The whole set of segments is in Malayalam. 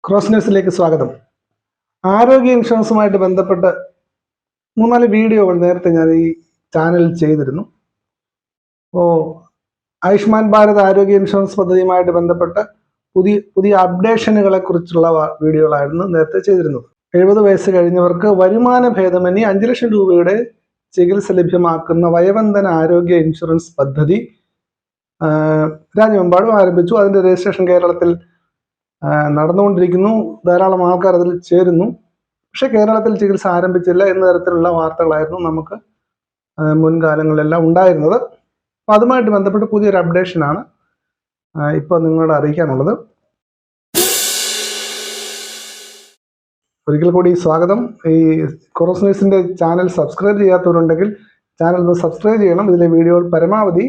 ക്രോസ് ന്യൂസിലേക്ക് സ്വാഗതം. ആരോഗ്യ ഇൻഷുറൻസുമായിട്ട് ബന്ധപ്പെട്ട് 3-4 വീഡിയോകൾ നേരത്തെ ഞാൻ ഈ ചാനലിൽ ചെയ്തിരുന്നു. അപ്പോൾ ആയുഷ്മാൻ ഭാരത് ആരോഗ്യ ഇൻഷുറൻസ് പദ്ധതിയുമായിട്ട് ബന്ധപ്പെട്ട് പുതിയ അപ്ഡേഷനുകളെ കുറിച്ചുള്ള വീഡിയോകളായിരുന്നു നേരത്തെ ചെയ്തിരുന്നത്. 70 വയസ്സ് കഴിഞ്ഞവർക്ക് വരുമാന ഭേദമന്യേ 5 ലക്ഷം രൂപയുടെ ചികിത്സ ലഭ്യമാക്കുന്ന വയോവന്ദന ആരോഗ്യ ഇൻഷുറൻസ് പദ്ധതി രാജ്യമെമ്പാടും ആരംഭിച്ചു. അതിൻ്റെ രജിസ്ട്രേഷൻ കേരളത്തിൽ നടന്നുകൊണ്ടിരിക്കുന്നു. ധാരാളം ആൾക്കാർ അതിൽ ചേരുന്നു. പക്ഷെ കേരളത്തിൽ ചികിത്സ ആരംഭിച്ചില്ല എന്ന തരത്തിലുള്ള വാർത്തകളായിരുന്നു നമുക്ക് മുൻകാലങ്ങളിലെല്ലാം ഉണ്ടായിരുന്നത്. അപ്പോൾ അതുമായിട്ട് ബന്ധപ്പെട്ട് പുതിയൊരു അപ്ഡേഷനാണ് ഇപ്പോൾ നിങ്ങളോട് അറിയിക്കാനുള്ളത്. ഒരിക്കൽ കൂടി സ്വാഗതം. ഈ ക്രോസ് ന്യൂസിൻ്റെ ചാനൽ സബ്സ്ക്രൈബ് ചെയ്യാത്തവരുണ്ടെങ്കിൽ ചാനൽ ഒന്ന് സബ്സ്ക്രൈബ് ചെയ്യണം. ഇതിലെ വീഡിയോകൾ പരമാവധി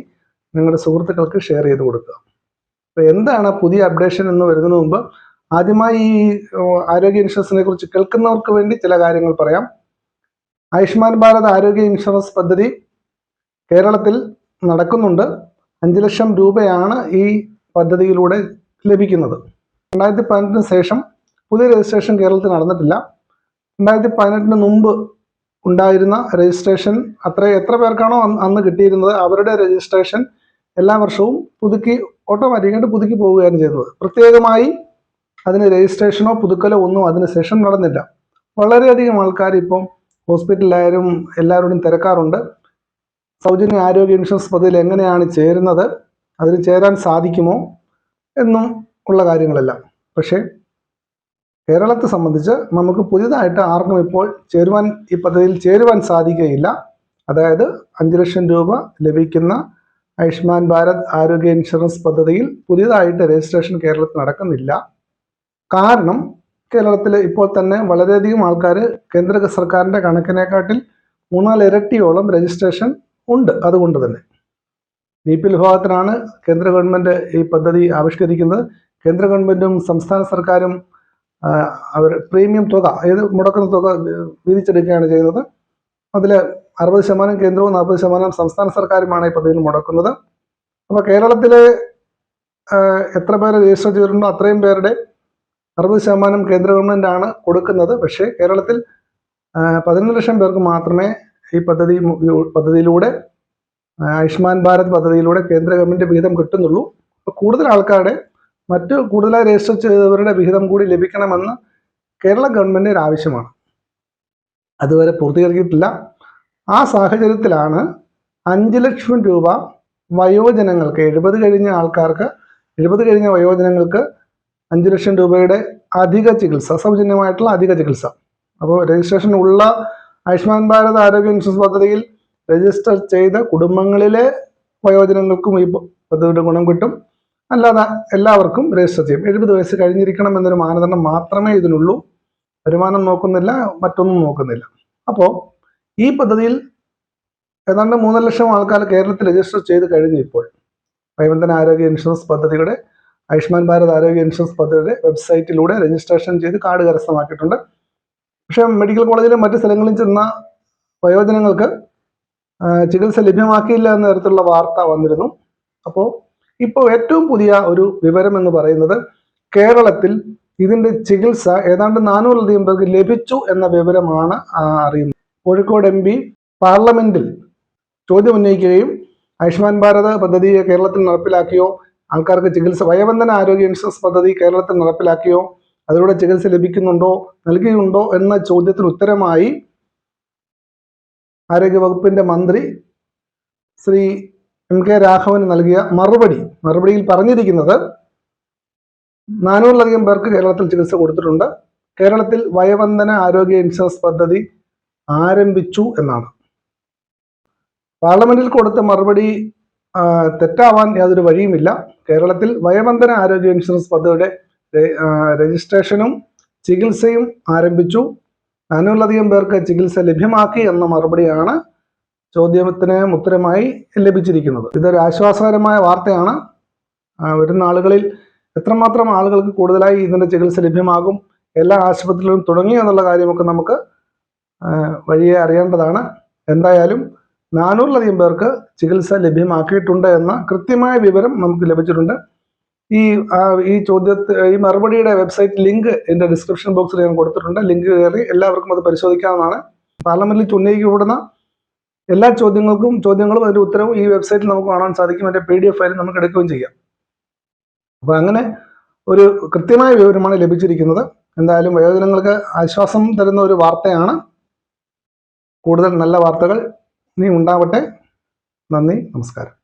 നിങ്ങളുടെ സുഹൃത്തുക്കൾക്ക് ഷെയർ ചെയ്ത് കൊടുക്കുക. അപ്പോൾ എന്താണ് പുതിയ അപ്ഡേഷൻ എന്ന് വരുന്നതിന് മുമ്പ് ആദ്യമായി ഈ ആരോഗ്യ ഇൻഷുറൻസിനെ കുറിച്ച് കേൾക്കുന്നവർക്ക് വേണ്ടി ചില കാര്യങ്ങൾ പറയാം. ആയുഷ്മാൻ ഭാരത് ആരോഗ്യ ഇൻഷുറൻസ് പദ്ധതി കേരളത്തിൽ നടക്കുന്നുണ്ട്. 5 ലക്ഷം രൂപയാണ് ഈ പദ്ധതിയിലൂടെ ലഭിക്കുന്നത്. 2018 ശേഷം പുതിയ രജിസ്ട്രേഷൻ കേരളത്തിൽ നടന്നിട്ടില്ല. 2018 മുമ്പ് ഉണ്ടായിരുന്ന രജിസ്ട്രേഷൻ എത്ര പേർക്കാണോ അന്ന് കിട്ടിയിരുന്നത് അവരുടെ രജിസ്ട്രേഷൻ എല്ലാ വർഷവും ഓട്ടോമാറ്റിക്കായിട്ട് പുതുക്കി പോവുകയാണ് ചെയ്യുന്നത്. പ്രത്യേകമായി അതിന് രജിസ്ട്രേഷനോ പുതുക്കലോ ഒന്നും അതിനുശേഷം നടന്നില്ല. വളരെയധികം ആൾക്കാർ ഇപ്പം ഹോസ്പിറ്റലിലായാലും എല്ലാവരോടും തിരക്കാറുണ്ട്. സൗജന്യ ആരോഗ്യ ഇൻഷുറൻസ് പദ്ധതിയിൽ എങ്ങനെയാണ് ചേരുന്നത്, അതിന് ചേരാൻ സാധിക്കുമോ എന്നും ഉള്ള കാര്യങ്ങളെല്ലാം. പക്ഷേ കേരളത്തെ സംബന്ധിച്ച് നമുക്ക് പുതിയതായിട്ട് ആർക്കും ഇപ്പോൾ ഈ പദ്ധതിയിൽ ചേരുവാൻ സാധിക്കുകയില്ല. അതായത് 5 ലക്ഷം രൂപ ലഭിക്കുന്ന ആയുഷ്മാൻ ഭാരത് ആരോഗ്യ ഇൻഷുറൻസ് പദ്ധതിയിൽ പുതിയതായിട്ട് രജിസ്ട്രേഷൻ കേരളത്തിൽ നടക്കുന്നില്ല. കാരണം കേരളത്തിൽ ഇപ്പോൾ തന്നെ വളരെയധികം ആൾക്കാർ കേന്ദ്ര സർക്കാരിൻ്റെ കണക്കിനെക്കാട്ടിൽ 3-4 ഇരട്ടിയോളം രജിസ്ട്രേഷൻ ഉണ്ട്. അതുകൊണ്ട് തന്നെ BPL വിഭാഗത്തിനാണ് കേന്ദ്ര ഗവൺമെൻറ് ഈ പദ്ധതി ആവിഷ്കരിക്കുന്നത്. കേന്ദ്ര ഗവൺമെൻറ്റും സംസ്ഥാന സർക്കാരും അവർ പ്രീമിയം തുക മുടക്കുന്ന തുക വീതിച്ചെടുക്കുകയാണ് ചെയ്യുന്നത്. അതിൽ 60% കേന്ദ്രവും 40% സംസ്ഥാന സർക്കാരുമാണ് ഈ പദ്ധതിയിൽ മുടക്കുന്നത്. അപ്പോൾ കേരളത്തിലെ എത്ര പേര് രജിസ്റ്റർ ചെയ്തിട്ടുണ്ടോ അത്രയും പേരുടെ 60% കേന്ദ്ര ഗവൺമെൻറ്റാണ് കൊടുക്കുന്നത്. പക്ഷേ കേരളത്തിൽ 11 ലക്ഷം പേർക്ക് മാത്രമേ ഈ പദ്ധതിയിലൂടെ ആയുഷ്മാൻ ഭാരത് പദ്ധതിയിലൂടെ കേന്ദ്ര ഗവൺമെൻറ് വിഹിതം കിട്ടുന്നുള്ളൂ. അപ്പോൾ കൂടുതൽ ആൾക്കാരുടെ കൂടുതലായി രജിസ്റ്റർ ചെയ്തവരുടെ വിഹിതം കൂടി ലഭിക്കണമെന്ന് കേരള ഗവൺമെൻറ് ഒരു ആവശ്യമാണ്. അതുവരെ പൂർത്തീകരിച്ചിട്ടില്ല. ആ സാഹചര്യത്തിലാണ് 5 ലക്ഷം രൂപ വയോജനങ്ങൾക്ക് 70 കഴിഞ്ഞ വയോജനങ്ങൾക്ക് 5 ലക്ഷം രൂപയുടെ അധിക ചികിത്സ, സൗജന്യമായിട്ടുള്ള അധിക ചികിത്സ. അപ്പോൾ രജിസ്ട്രേഷൻ ഉള്ള ആയുഷ്മാൻ ഭാരത് ആരോഗ്യ ഇൻഷുറൻസ് പദ്ധതിയിൽ രജിസ്റ്റർ ചെയ്ത കുടുംബങ്ങളിലെ വയോജനങ്ങൾക്കും ഈ പദ്ധതിയുടെ ഗുണം കിട്ടും. അല്ലാതെ എല്ലാവർക്കും രജിസ്റ്റർ ചെയ്യും. 70 വയസ്സ് കഴിഞ്ഞിരിക്കണം എന്നൊരു മാനദണ്ഡം മാത്രമേ ഇതിനുള്ളൂ. വരുമാനം നോക്കുന്നില്ല, മറ്റൊന്നും നോക്കുന്നില്ല. അപ്പോൾ ഈ പദ്ധതിയിൽ ഏതാണ്ട് 3 ലക്ഷം ആൾക്കാർ കേരളത്തിൽ രജിസ്റ്റർ ചെയ്ത് കഴിഞ്ഞു. ഇപ്പോൾ വയോവന്ദന ആരോഗ്യ ഇൻഷുറൻസ് പദ്ധതിയുടെ ആയുഷ്മാൻ ഭാരത് ആരോഗ്യ ഇൻഷുറൻസ് പദ്ധതിയുടെ വെബ്സൈറ്റിലൂടെ രജിസ്ട്രേഷൻ ചെയ്ത് കാർഡ് കരസ്ഥമാക്കിയിട്ടുണ്ട്. പക്ഷേ മെഡിക്കൽ കോളേജിലും മറ്റ് സ്ഥലങ്ങളിൽ ചെന്ന വയോജനങ്ങൾക്ക് ചികിത്സ ലഭ്യമാക്കിയില്ല എന്ന തരത്തിലുള്ള വാർത്ത വന്നിരുന്നു. അപ്പോൾ ഇപ്പോൾ ഏറ്റവും പുതിയ ഒരു വിവരം എന്ന് പറയുന്നത് കേരളത്തിൽ ഇതിൻ്റെ ചികിത്സ ഏതാണ്ട് 400-ലധികം പേർക്ക് ലഭിച്ചു എന്ന വിവരമാണ് അറിയുന്നത്. കോഴിക്കോട് MP പാർലമെന്റിൽ ചോദ്യം ഉന്നയിക്കുകയും ആയുഷ്മാൻ ഭാരത് പദ്ധതി കേരളത്തിൽ നടപ്പിലാക്കിയോ, ആൾക്കാർക്ക് ചികിത്സ വയോവന്ദന ആരോഗ്യ ഇൻഷുറൻസ് പദ്ധതി കേരളത്തിൽ നടപ്പിലാക്കിയോ, അതിലൂടെ ചികിത്സ ലഭിക്കുന്നുണ്ടോ, നൽകിയിട്ടുണ്ടോ എന്ന ചോദ്യത്തിന് ഉത്തരമായി ആരോഗ്യവകുപ്പിന്റെ മന്ത്രി ശ്രീ MK രാഘവൻ നൽകിയ മറുപടിയിൽ പറഞ്ഞിരിക്കുന്നത് 400-ലധികം പേർക്ക് കേരളത്തിൽ ചികിത്സ കൊടുത്തിട്ടുണ്ട്. കേരളത്തിൽ വയോവന്ദന ആരോഗ്യ ഇൻഷുറൻസ് പദ്ധതി ആരംഭിച്ചു എന്നാണ്. പാർലമെന്റിൽ കൊടുത്ത മറുപടി തെറ്റാവാൻ യാതൊരു വഴിയുമില്ല. കേരളത്തിൽ വയോവന്ദന ആരോഗ്യ ഇൻഷുറൻസ് പദ്ധതിയുടെ രജിസ്ട്രേഷനും ചികിത്സയും ആരംഭിച്ചു. 400-ലധികം പേർക്ക് ചികിത്സ ലഭ്യമാക്കി എന്ന മറുപടിയാണ് ചോദ്യത്തിന് ഉത്തരമായി ലഭിച്ചിരിക്കുന്നത്. ഇതൊരു ആശ്വാസകരമായ വാർത്തയാണ്. വരുന്ന നാളുകളിൽ എത്രമാത്രം ആളുകൾക്ക് കൂടുതലായി ഇതിൻ്റെ ചികിത്സ ലഭ്യമാകും, എല്ലാ ആശുപത്രികളിലും തുടങ്ങി എന്നുള്ള കാര്യമൊക്കെ നമുക്ക് വഴിയെ അറിയേണ്ടതാണ്. എന്തായാലും 400-ലധികം പേർക്ക് ചികിത്സ ലഭ്യമാക്കിയിട്ടുണ്ട് എന്ന കൃത്യമായ വിവരം നമുക്ക് ലഭിച്ചിട്ടുണ്ട്. ഈ മറുപടിയുടെ വെബ്സൈറ്റ് ലിങ്ക് എൻ്റെ ഡിസ്ക്രിപ്ഷൻ ബോക്സിൽ ഞാൻ കൊടുത്തിട്ടുണ്ട്. ലിങ്ക് കയറി എല്ലാവർക്കും അത് പരിശോധിക്കാവുന്നതാണ്. പാർലമെന്റിൽ ഉന്നയിക്കപ്പെടുന്ന എല്ലാ ചോദ്യങ്ങളും അതിൻ്റെ ഉത്തരവും ഈ വെബ്സൈറ്റിൽ നമുക്ക് കാണാൻ സാധിക്കും. അതിൻ്റെ PDF ഫയൽ നമുക്ക് എടുക്കുകയും ചെയ്യാം. അപ്പോൾ അങ്ങനെ ഒരു കൃത്യമായ വിവരമാണ് ലഭിച്ചിരിക്കുന്നത്. എന്തായാലും വയോജനങ്ങൾക്ക് ആശ്വാസം തരുന്ന ഒരു വാർത്തയാണ്. കൂടുതൽ നല്ല വാർത്തകൾ ഇനി ഉണ്ടാവട്ടെ. നന്ദി, നമസ്കാരം.